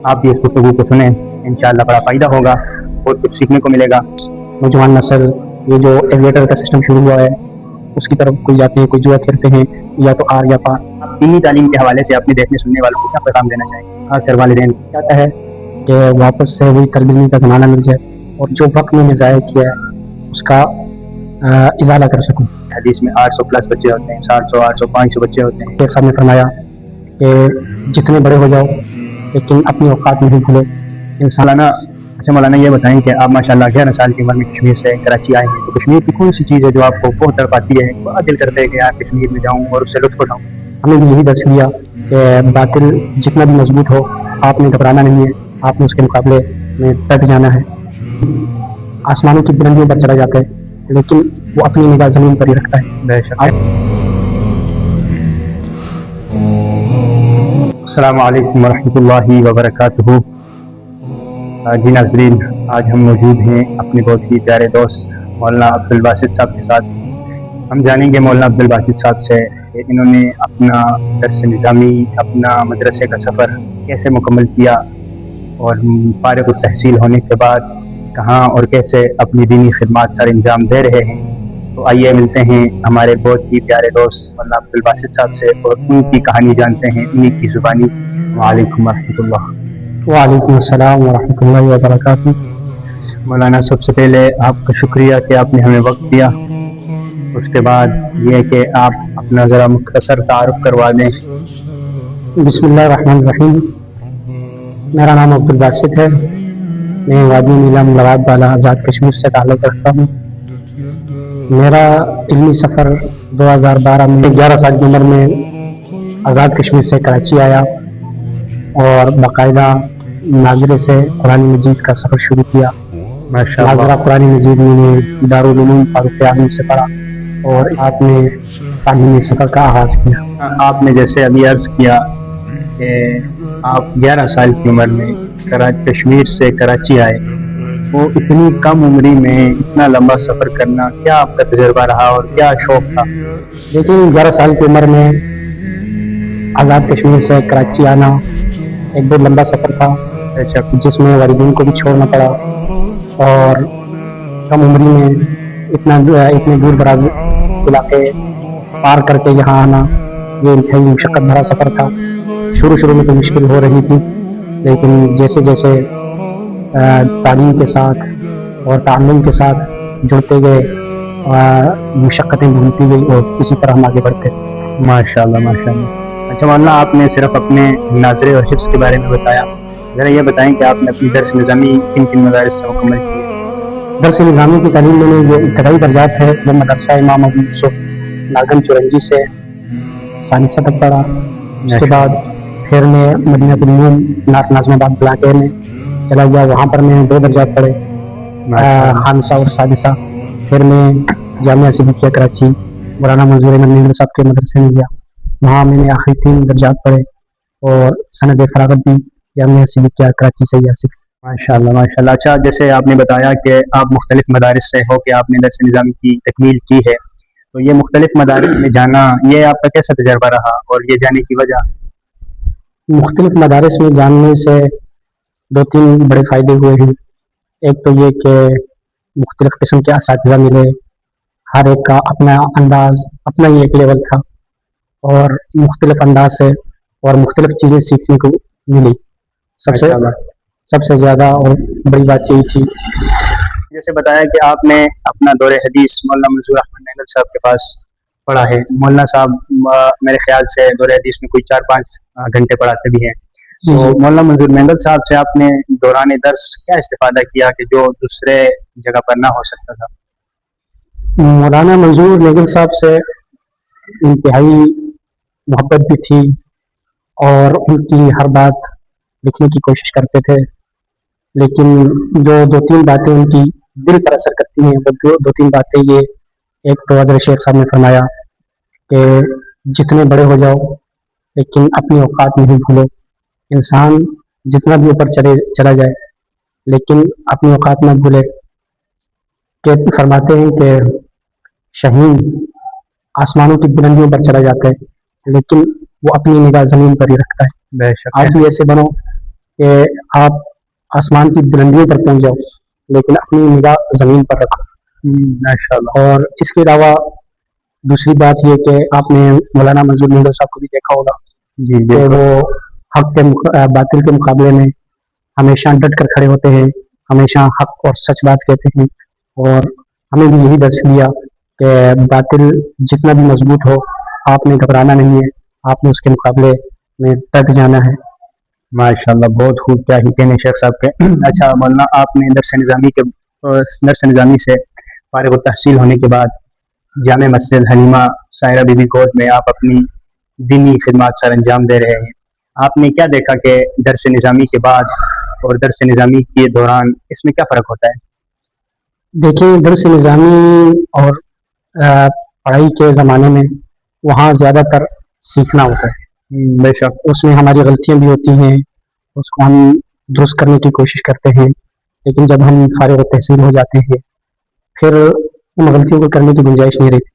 آپ بھی اس گفتگو کو سنیں، انشاءاللہ بڑا فائدہ ہوگا اور کچھ سیکھنے کو ملے گا۔ نوجوان نسل یہ جو ایویٹر کا سسٹم شروع ہوا ہے اس کی طرف کوئی جاتے ہیں، کوئی جوا کھیلتے ہیں، یا تو آر یا پار۔ آپ دینی تعلیم کے حوالے سے اپنے دیکھنے سننے والوں کو کیا پیغام دینا چاہیں گے، خاص کر والدین کو؟ چاہتا ہے کہ واپس سے وہی تربیتی کا زمانہ مل جائے اور جو وقت میں نے ضائع کیا ہے اس کا ازالہ کر سکوں۔ حدیث میں 800 پلس بچے ہوتے ہیں، 700 800 500 بچے ہوتے ہیں۔ شیخ صاحب نے فرمایا کہ جتنے بڑے ہو جاؤ لیکن اپنی اوقات نہیں بھولو۔ مولانا یہ بتائیں کہ آپ ماشاء اللہ 11 سال کی عمر میں کشمیر سے کراچی آئے ہیں، تو کشمیر کی کون سی چیز ہے جو آپ کو بہت تڑپاتی ہے، بہت دل کرتا ہے کہ یار کشمیر میں جاؤں اور اس سے لطف اٹھاؤں؟ ہمیں بھی یہی درس دیا کہ باطل جتنا بھی مضبوط ہو آپ نے گھبرانا نہیں ہے، آپ نے اس کے مقابلے میں ڈٹ جانا ہے۔ آسمانوں کی بلندیوں پر چلا جاتا ہے لیکن وہ اپنی نگاہ زمین پر ہی رکھتا ہے۔ بے شک۔ السلام علیکم ورحمۃ اللہ وبرکاتہ۔ جی ناظرین، آج ہم موجود ہیں اپنے بہت ہی پیارے دوست مولانا عبدالباسط صاحب کے ساتھ۔ ہم جانیں گے مولانا عبدالباسط صاحب سے کہ انہوں نے اپنا درس نظامی، اپنا مدرسے کا سفر کیسے مکمل کیا اور فارغ التحصیل ہونے کے بعد کہاں اور کیسے اپنی دینی خدمات سر انجام دے رہے ہیں۔ تو آئیے ملتے ہیں ہمارے بہت ہی پیارے دوست مولانا عبدالباسط صاحب سے اور ان کی کہانی جانتے ہیں انہی کی زبانی۔ وعلیکم ورحمۃ اللہ۔ وعلیکم السلام ورحمۃ اللہ وبرکاتہ۔ مولانا، سب سے پہلے آپ کا شکریہ کہ آپ نے ہمیں وقت دیا۔ اس کے بعد یہ کہ آپ اپنا ذرا مختصر تعارف کروا دیں۔ بسم اللہ الرحمن الرحیم۔ میرا نام عبدالباسط ہے، میں وادی نیلم لواد بالا آزاد کشمیر سے تعلق رکھتا ہوں۔ میرا علمی سفر 2012 میں 11 سال کی عمر میں آزاد کشمیر سے کراچی آیا اور باقاعدہ ناظرے سے قرآن مجید کا سفر شروع کیا۔ ناظرہ قرآن مجید میں نے دارالعلوم فاروق اعظم سے پڑھا اور آپ نے تعلیمی سفر کا آغاز کیا۔ آپ نے جیسے ابھی عرض کیا کہ آپ 11 سال کی عمر میں کشمیر سے کراچی آئے، وہ اتنی کم عمری میں اتنا لمبا سفر کرنا، کیا آپ کا تجربہ رہا اور کیا شوق تھا؟ لیکن 11 سال کی عمر میں آزاد کشمیر سے کراچی آنا ایک بہت لمبا سفر تھا جس میں والدین کو بھی چھوڑنا پڑا، اور کم عمری میں اتنے دور دراز علاقے پار کر کے یہاں آنا یہ انتہائی مشقت بھرا سفر تھا۔ شروع میں تو مشکل ہو رہی تھی، لیکن جیسے جیسے تعلیم کے ساتھ اور تعلم کے ساتھ جڑتے گئے مشقتیں ڈھونڈتی گئی اور اسی طرح ہم آگے بڑھتے۔ ماشاء اللہ ماشاء اللہ۔ اچھا مولانا، آپ نے صرف اپنے ناظرے اور حفظ کے بارے میں بتایا، ذرا یہ بتائیں کہ آپ نے اپنی درس نظامی کن کن مدارس سے مکمل کی؟ درس نظامی کی تعلیم میں نے جو ابتدائی درجات ہے وہ مدرسہ امام ابو یوسف ناگن چورنجی سے ثالثہ تک پڑھا۔ اس کے بعد پھر میں مدینہ العلوم ناظم آباد بلاکیر میں چلا گیا، وہاں پر میں 2 درجات پڑھے، خامسہ اور سادسہ۔ پھر میں جامعہ صدیقیہ کراچی مولانا منظور احمد نینگل صاحب کے مدرسے میں گیا، وہاں میں نے آخری 3 درجات پڑھے اور سند فراغت بھی جامعہ صدیقیہ کراچی سے ہی حاصل۔ ماشاء اللہ ماشاء اللہ۔ اچھا، جیسے آپ نے بتایا کہ آپ مختلف مدارس سے ہو کہ آپ نے درس نظامی کی تکمیل کی ہے، تو یہ مختلف مدارس میں جانا یہ آپ کا کیسا تجربہ رہا اور یہ جانے کی وجہ؟ مختلف مدارس میں جاننے سے 2-3 بڑے فائدے ہوئے ہیں۔ ایک تو یہ کہ مختلف قسم کے اساتذہ ملے، ہر ایک کا اپنا انداز، اپنا ہی ایک لیول تھا اور مختلف انداز سے اور مختلف چیزیں سیکھنے کو ملی۔ سب سے زیادہ اور بڑی بات یہی تھی، جیسے بتایا کہ آپ نے اپنا دور حدیث مولانا منظور احمد نینگل صاحب کے پاس پڑھا ہے۔ مولانا صاحب میرے خیال سے دور حدیث میں کوئی 4-5 گھنٹے پڑھاتے بھی ہیں، تو مولانا منظور نینگل صاحب سے آپ نے دوران درس کیا استفادہ کیا کہ جو دوسرے جگہ پر نہ ہو سکتا تھا؟ مولانا منظور نینگل صاحب سے انتہائی محبت بھی تھی اور ان کی ہر بات لکھنے کی کوشش کرتے تھے، لیکن جو 2-3 باتیں ان کی دل پر اثر کرتی ہیں وہ 2-3 باتیں یہ، ایک تو حضرت شیخ صاحب نے فرمایا کہ جتنے بڑے ہو جاؤ لیکن اپنی اوقات نہیں بھولو۔ انسان جتنا بھی اوپر چلا جائے لیکن اپنی اوقات نہ بھولے۔ کہ فرماتے ہیں کہ شہین آسمانوں کی بلندیوں پر چلا جاتا ہے لیکن وہ اپنی نگاہ زمین پر ہی رکھتا ہے۔ بے شک۔ آج بھی ایسے بنو کہ آپ آسمان کی بلندیوں پر پہنچ جاؤ لیکن اپنی نگاہ زمین پر رکھو. ماشاء اللہ. اور اس کے علاوہ دوسری بات یہ کہ آپ نے مولانا منظور نگر صاحب کو بھی دیکھا ہوگا جی کہ بالکل. وہ حق کے باطل کے مقابلے میں ہمیشہ ڈٹ کر کھڑے ہوتے ہیں, ہمیشہ حق اور سچ بات کہتے ہیں, اور ہمیں بھی یہی درس دیا کہ باطل جتنا بھی مضبوط ہو آپ نے گھبرانا نہیں ہے, آپ نے اس کے مقابلے میں ڈٹ جانا ہے. ماشاء اللہ, بہت خوب, کیا ہی کہنے شیخ صاحب کے. اچھا مولانا, آپ نے درس نظامی سے فارغ التحصیل ہونے کے بعد جامع مسجد حلیمہ سائرہ بی بی کوٹ میں آپ اپنی دینی خدمات سر انجام دے رہے ہیں. آپ نے کیا دیکھا کہ درس نظامی کے بعد اور درس نظامی کے دوران اس میں کیا فرق ہوتا ہے؟ دیکھیں, درس نظامی اور پڑھائی کے زمانے میں وہاں زیادہ تر سیکھنا ہوتا ہے. بے شک. اس میں ہماری غلطیاں بھی ہوتی ہیں, اس کو ہم درست کرنے کی کوشش کرتے ہیں, لیکن جب ہم فارغ التحصیل ہو جاتے ہیں پھر ان غلطیوں کو کرنے کی گنجائش نہیں رہتی,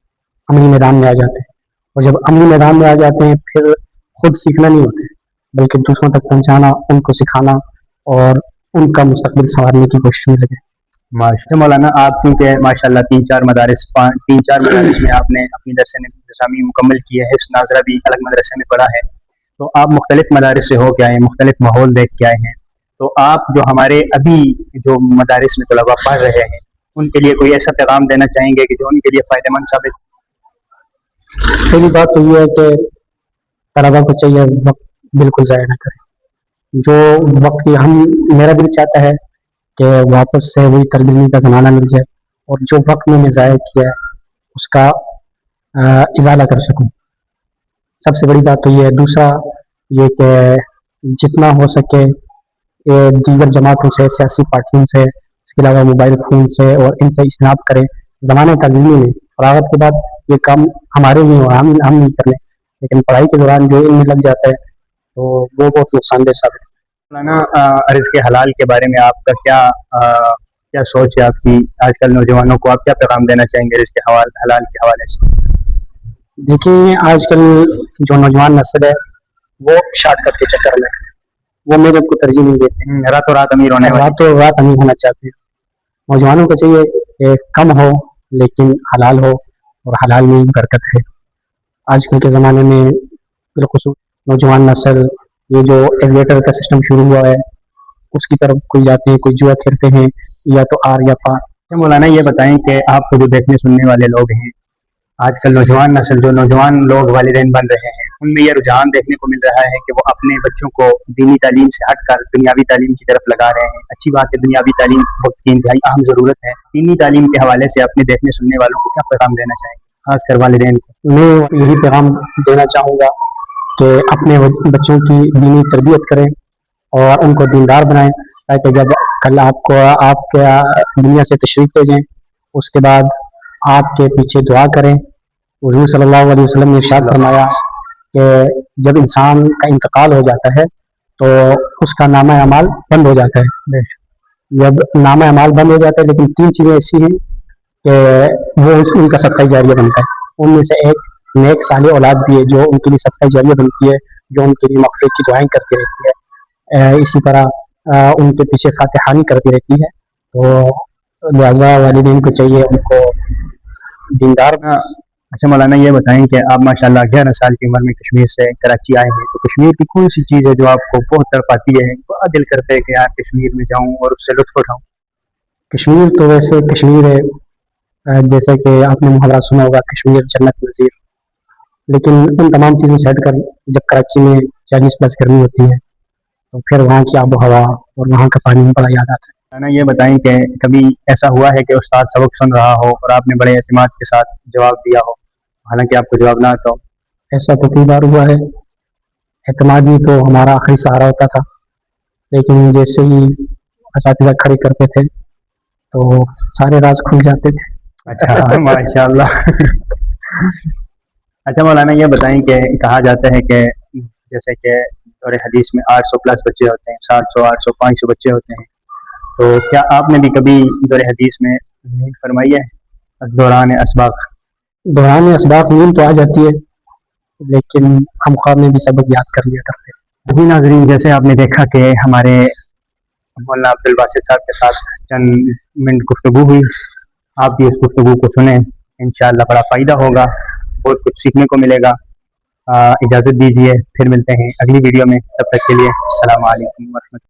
عملی میدان میں آ جاتے ہیں. اور جب عملی میدان میں آ جاتے ہیں پھر خود سیکھنا نہیں ہوتا ہے بلکہ دوسروں تک پہنچانا, ان کو سکھانا اور ان کا مستقبل سنوارنے کی کوشش میں لگے. ماشاء مولانا, آپ کیونکہ ماشاء اللہ تین چار مدارس میں آپ نے اپنی درس نظامی مکمل کی ہے, حفظ ناظرہ بھی الگ مدرسے میں پڑھا ہے, تو آپ مختلف مدارس سے ہو کے آئے ہیں, مختلف ماحول دیکھ کے آئے ہیں, تو آپ جو ہمارے ابھی جو مدارس میں طلباء پڑھ رہے ہیں ان کے لیے کوئی ایسا پیغام دینا چاہیں گے کہ جو ان کے لیے فائدہ مند ثابت؟ پہلی بات تو یہ ہے کہ طلبا کو چاہیے وقت بالکل ضائع نہ کرے. جو وقت میرا دل چاہتا ہے کہ واپس سے وہی تربیتی کا زمانہ مل جائے اور جو وقت میں نے ضائع کیا ہے اس کا ازالہ کر سکوں. سب سے بڑی بات تو یہ ہے. دوسرا یہ کہ جتنا ہو سکے دیگر جماعتوں سے, سیاسی پارٹیوں سے, اس کے علاوہ موبائل فون سے اور ان سے اجتناب کریں. زمانے تعلیمی میں فراغت کے بعد یہ کام ہمارے لیے ہو, ہم نہیں کریں, لیکن پڑھائی کے دوران جو علم لگ جاتا ہے تو وہ بہت نقصان دہ ثابت ہے. مولانا, رزق حلال کے بارے میں آپ کا کیا سوچ ہے آپ کی؟ آج کل نوجوانوں کو آپ کیا پیغام دینا چاہیں گے رزق حلال کے حوالے سے؟ دیکھیں, آج کل جو نوجوان نسل ہے وہ شارٹ کٹ کے چکر میں وہ میرے کو ترجیح نہیں دیتے, راتوں رات امیر ہونے والے. راتوں رات امیر ہونا چاہتے ہیں. نوجوانوں کو چاہیے کہ کم ہو لیکن حلال ہو اور حلال میں برکت ہے. آج کل کے زمانے میں بالخصوص نوجوان نسل یہ جو ایگریٹر کا سسٹم شروع ہوا ہے اس کی طرف کوئی جاتے ہیں, کوئی جوا کھیلتے ہیں, یا تو آر یا پار. مولانا یہ بتائیں کہ آپ کو جو دیکھنے سننے والے لوگ ہیں آج کل نوجوان نسل, جو نوجوان لوگ والدین بن رہے ہیں, ان میں یہ رجحان دیکھنے کو مل رہا ہے کہ وہ اپنے بچوں کو دینی تعلیم سے ہٹ کر دنیاوی تعلیم کی طرف لگا رہے ہیں. اچھی بات ہے, دنیاوی تعلیم وقت کی انتہائی اہم ضرورت ہے. دینی تعلیم کے حوالے سے اپنے دیکھنے سننے والوں کو کیا پیغام دینا چاہیں گے, خاص کر والدین کو؟ میں یہی پیغام دینا چاہوں گا کہ اپنے بچوں کی دینی تربیت کریں اور ان کو دیندار بنائیں, تاکہ جب کل آپ کے دنیا سے تشریف لے جائیں اس کے بعد آپ کے پیچھے دعا کریں. حضور صلی اللہ علیہ وسلم نے ارشاد فرمایا کہ جب انسان کا انتقال ہو جاتا ہے تو اس کا نامہ اعمال بند ہو جاتا ہے. جب نامہ اعمال بند ہو جاتا ہے, لیکن تین چیزیں ایسی ہیں کہ وہ ان کا صدقہ جاریہ بنتا ہے. ان میں سے ایک نیک صالح اولاد بھی ہے جو ان کے لیے صدقہ جاریہ بنتی ہے, جو ان کے لیے مغفرت کی دعائیں کرتی رہتی ہے. اسی طرح ان کے پیچھے فاتحانی کرتی رہتی ہے. تو لہٰذا والدین کو چاہیے ان کو دیندار. اچھا مولانا, یہ بتائیں کہ آپ ماشاء اللہ 11 سال کی عمر میں کشمیر سے کراچی آئے ہیں, تو کشمیر کی کون سی چیز ہے جو آپ کو بہت تڑپاتی ہے, بڑا دل کرتا ہے کہ یار کشمیر میں جاؤں اور اس سے لطف اٹھاؤں؟ کشمیر تو ویسے کشمیر ہے, جیسے کہ آپ نے محاورہ سنا ہوگا کشمیر جنت نظیر, لیکن ان تمام چیزوں سے ہٹ کر جب کراچی میں 40+ گرمی ہوتی ہے تو پھر وہاں کی آب و ہوا اور وہاں کا پانی بڑا یاد آتا ہے. یہ بتائیں کہ کبھی ایسا ہوا ہے کہ استاد سبق سن رہا ہو اور آپ نے بڑے اعتماد کے ساتھ جواب دیا ہو, حالانکہ آپ کو جواب نہ آتا ہو؟ ایسا تو کئی بار ہوا ہے. اعتماد ہی تو ہمارا آخری سہارا ہوتا تھا, لیکن جیسے ہی اساتذہ کھڑے کرتے تھے تو سارے راز کھل جاتے تھے. اچھا ماشاء اللہ. اچھا مولانا, یہ بتائیں کہ کہا جاتا ہے کہ جیسے کہ دور حدیث میں 800+ بچے ہوتے ہیں, 700, 800, 500 بچے ہوتے ہیں, تو کیا آپ نے بھی کبھی دور حدیث میں نیند فرمائی ہے دوران اسباق؟ دوران اسباق نیند تو آ جاتی ہے, لیکن ہم خواب میں بھی سبق یاد کر لیا کرتے ہیں. جی ناظرین، جیسے آپ نے دیکھا کہ ہمارے مولانا عبدالباسط صاحب کے ساتھ چند منٹ گفتگو ہوئی. آپ بھی اس گفتگو کو سنیں، انشاءاللہ بڑا فائدہ ہوگا، بہت کچھ سیکھنے کو ملے گا. اجازت دیجیے، پھر ملتے ہیں اگلی ویڈیو میں. تب تک کے لیے السلام علیکم ورحمۃ اللہ.